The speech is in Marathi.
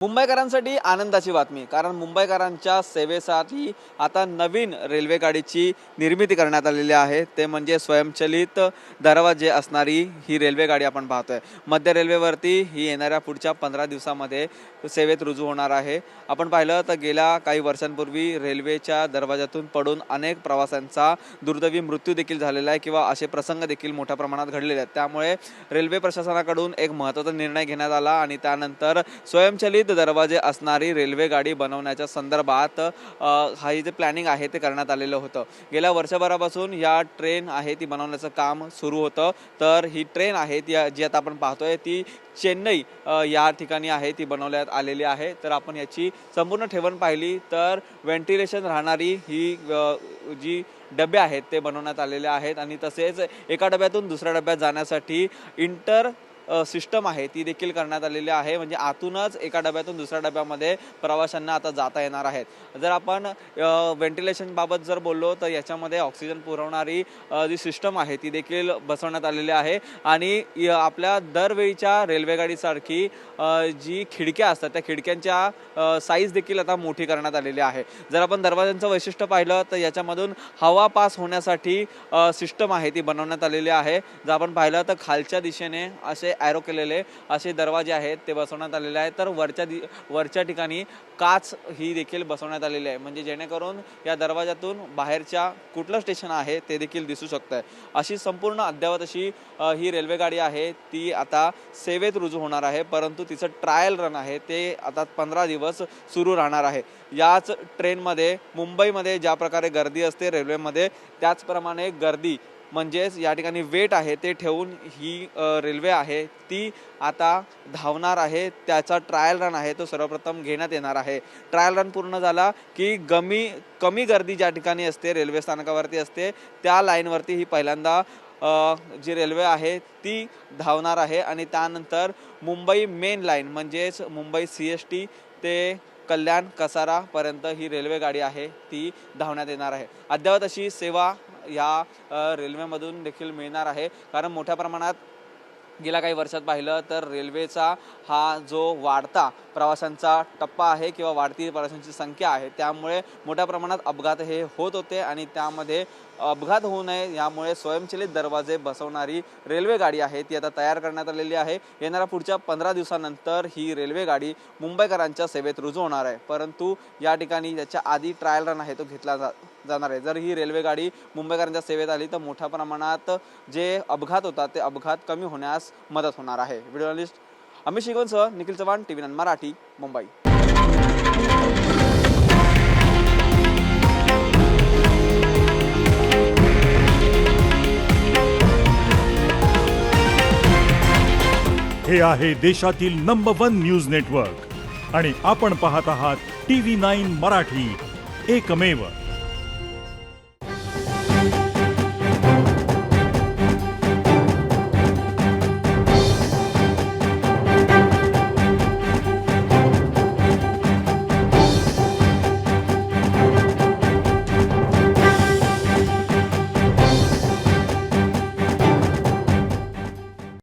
मुंबईकरांसाठी आनंदाची बातमी, कारण मुंबईकरांच्या सेवेसाठी आता नवीन रेल्वे गाडीची निर्मिती करण्यात आलेली आहे। ते म्हणजे स्वयंचलित दरवाजे असणारी ही रेल्वे गाडी आपण पाहतोय। मध्य रेल्वेवरती ही येणाऱ्या पुढच्या 15 दिवसांमध्ये सेवेत रुजू होणार आहे। आपण पाहिलं तर गेल्या काही वर्षांपूर्वी रेल्वेच्या दरवाजातून पडून अनेक प्रवाशांचा दुर्दैवी मृत्यू देखील झालेला आहे किंवा असे प्रसंग देखील मोठ्या प्रमाणात घडलेले आहेत। त्यामुळे रेल्वे प्रशासनाकडून एक महत्त्वाचा निर्णय घेण्यात आला आणि त्यानंतर स्वयंचलित दरवाजे असणारी रेल्वे गाडी बनवण्याच्या संदर्भात हा जे प्लॅनिंग आहे ते करण्यात आलेलं होतं। गेल्या वर्षभरापासून या ट्रेन आहे ती बनवण्याचं काम सुरू होतं। तर ही ट्रेन आहे ती जी आता आपण पाहतोय ती चेन्नई या ठिकाणी आहे ती बनवण्यात आलेली आहे। तर आपण याची संपूर्ण ठेवण पाहिली तर व्हेंटिलेशन राहणारी ही जी डबे आहेत ते बनवण्यात आलेले आहेत आणि तसेच एका डब्यातून दुसऱ्या डब्यात जाण्यासाठी इंटर सिस्टम आहे ती देखील करण्यात आलेली आहे। म्हणजे आतूनच एका डब्यातून दुसऱ्या डब्यामध्ये प्रवाशांना आता जाता येणार आहेत। जर आपण व्हेंटिलेशन बाबत जर बोललो तर याच्यामध्ये ऑक्सिजन पुरवणारी जी सिस्टम आहे ती देखील बसवण्यात आलेली आहे आणि आपल्या दरवेळीच्या रेल्वेगाडीसारखी जी खिडक्या असतात त्या खिडक्यांच्या साईज देखील आता मोठी करण्यात आलेली आहे। जर आपण दरवाजांचं वैशिष्ट्य पाहिलं तर याच्यामधून हवा पास होण्यासाठी सिस्टम आहे ती बनवण्यात आलेली आहे। जर आपण पाहिलं तर खालच्या दिशेने असे ॲरो केलेले असे दरवाजे आहेत ते बसवण्यात आलेले आहेत। तर वरच्या ठिकाणी काच ही देखील बसवण्यात आलेली आहे, म्हणजे जेणेकरून या दरवाजातून बाहेरच्या कुठलं स्टेशन आहे ते देखील दिसू शकतं। अशी संपूर्ण अद्ययावत अशी ही रेल्वे गाडी आहे ती आता सेवेत रुजू होणार आहे, परंतु तिचं ट्रायल रन आहे ते आता 15 दिवस सुरू राहणार आहे। याच ट्रेनमध्ये मुंबईमध्ये ज्या प्रकारे गर्दी असते रेल्वेमध्ये त्याचप्रमाणे गर्दी म्हणजेच या ठिकाणी वेट आहे ते ठेवून ही रेल्वे आहे ती आता धावणार आहे। त्याचा ट्रायल रन आहे तो सर्वप्रथम घेण्यात येणार आहे। ट्रायल रन पूर्ण झाला की कमी गर्दी ज्या ठिकाणी असते रेल्वे स्थानकावरती असते त्या लाईनवरती ही पहिल्यांदा जी रेल्वे आहे ती धावणार आहे आणि त्यानंतर मुंबई मेन लाईन म्हणजेच मुंबई CST ते कल्याण कसारापर्यंत ही रेल्वे गाडी आहे ती धावण्यात येणार आहे। अद्ययावत अशी सेवा या रेल्वेमधून देखील मिळणार आहे, कारण मोठ्या प्रमाणात गेल्या काही वर्षात पाहिलं तर रेल्वेचा हा जो वाढता प्रवाशांचा टप्पा आहे किंवा वाढती प्रवाशांची संख्या आहे त्यामुळे मोठ्या प्रमाणात अपघात हे होत होते आणि त्यामध्ये अपघात होऊ नये यामुळे स्वयंचलित दरवाजे बसवणारी रेल्वे गाडी आहे ती आता तयार करण्यात आलेली आहे। येणाऱ्या पुढच्या 15 दिवसानंतर ही रेल्वे गाडी मुंबईकरांच्या सेवेत रुजू होणार आहे, परंतु या ठिकाणी त्याच्या आधी ट्रायल रन आहे तो घेतला जाणार आहे। जर ही रेल्वे गाडी मुंबईकरांच्या सेवेत आली तर मोठ्या प्रमाणात जे अपघात होतात ते अपघात कमी होण्यास मदत होणार आहे। व्हिडिओ जर्नलिस्ट अमित शिगवणसह निखिल चव्हाण, TV9 मराठी, मुंबई। हे आहे देशातील नंबर 1 न्यूज नेटवर्क आणि आपण पाहत आहात TV9 मराठी, एकमेव।